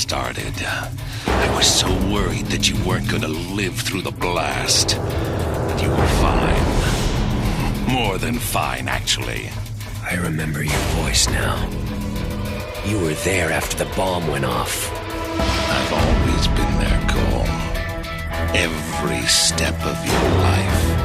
started. I was so worried that you weren't gonna live through the blast. But you were fine. More than fine, actually. I remember your voice now. You were there after the bomb went off. I've always been there, Cole. Every step of your life.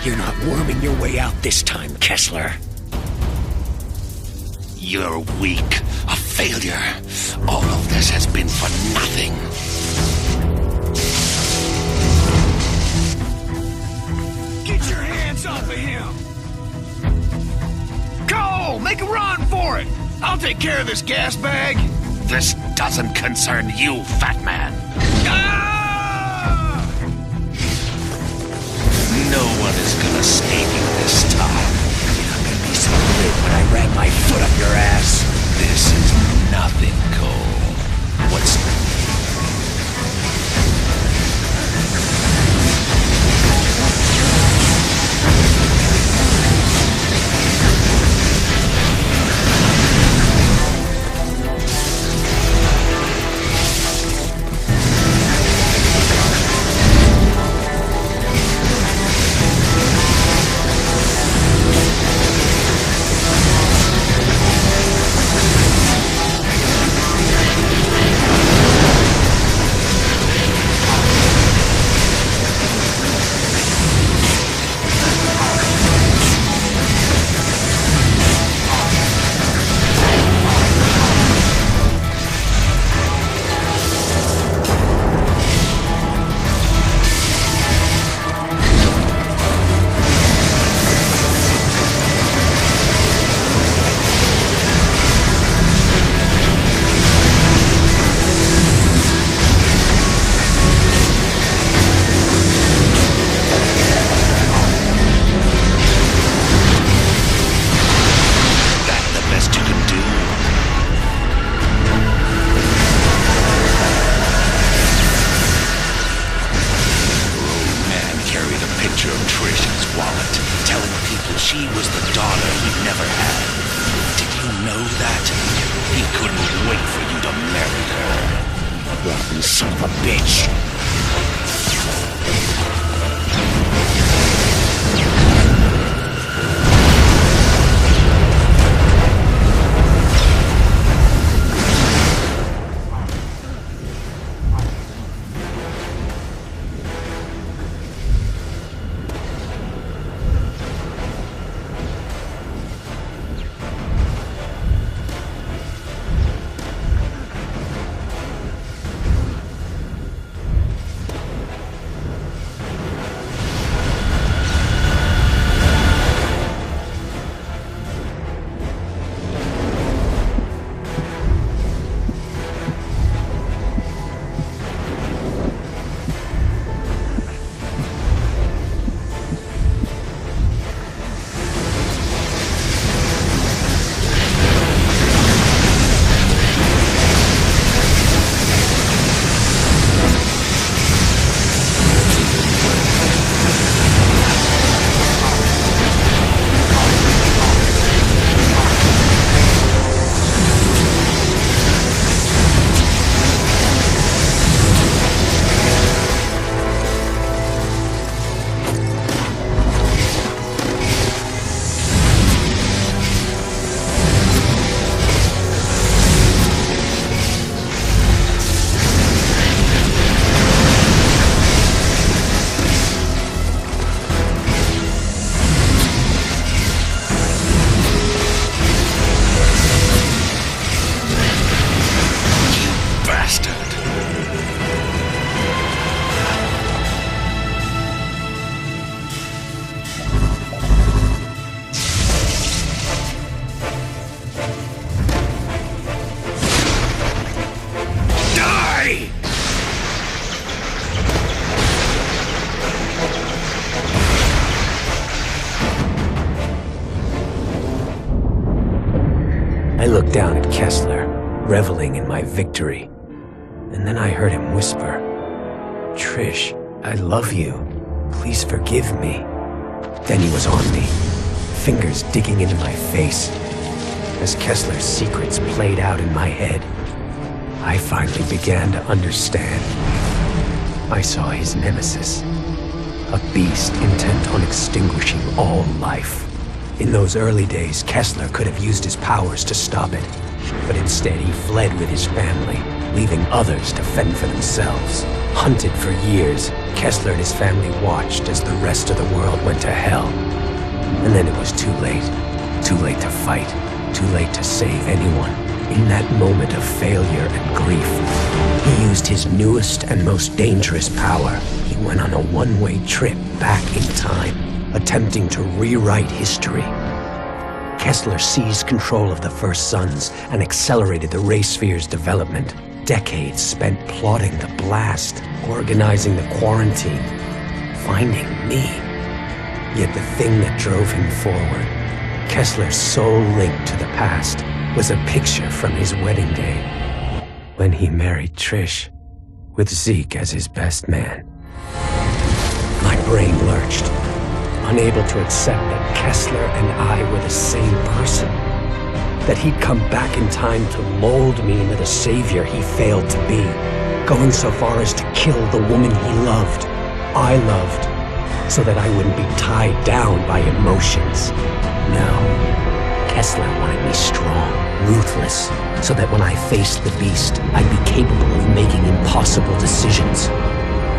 You're not worming your way out this time, Kessler. You're weak, a failure. All of this has been for nothing. Get your hands off of him! Go! Make a run for it! I'll take care of this gas bag. This doesn't concern you, fat man. Ah! No one is gonna save you this time. You're not gonna be so lit when I ran my foot up your ass. This is nothing, Cole. What's... She was the daughter he never had. Did you know that? He couldn't wait for you to marry her. Rotten son of a bitch. looked down at Kessler, reveling in my victory. And then I heard him whisper, "Trish, I love you. Please forgive me." Then he was on me, fingers digging into my face. As Kessler's secrets played out in my head, I finally began to understand. I saw his nemesis, a beast intent on extinguishing all life. In those early days, Kessler could have used his powers to stop it, but instead he fled with his family, leaving others to fend for themselves. Hunted for years, Kessler and his family watched as the rest of the world went to hell. And then it was too late. Too late to fight. Too late to save anyone. In that moment of failure and grief, he used his newest and most dangerous power. He went on a one-way trip back in time, attempting to rewrite history. Kessler seized control of the First Sons and accelerated the Ray Sphere's development. Decades spent plotting the blast, organizing the quarantine, finding me. Yet the thing that drove him forward, Kessler's sole link to the past, was a picture from his wedding day, when he married Trish, with Zeke as his best man. My brain lurched, unable to accept that Kessler and I were the same person. That he'd come back in time to mold me into the savior he failed to be, going so far as to kill the woman he loved, I loved, so that I wouldn't be tied down by emotions. No, Kessler wanted me strong, ruthless, so that when I faced the beast, I'd be capable of making impossible decisions,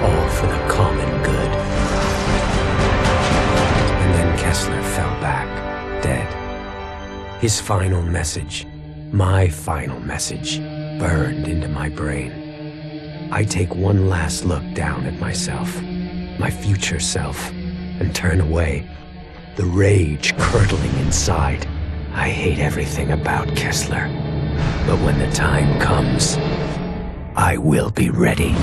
all for the common good. And then Kessler fell back, dead. His final message, my final message, burned into my brain. I take one last look down at myself, my future self, and turn away, the rage curdling inside. I hate everything about Kessler, but when the time comes, I will be ready.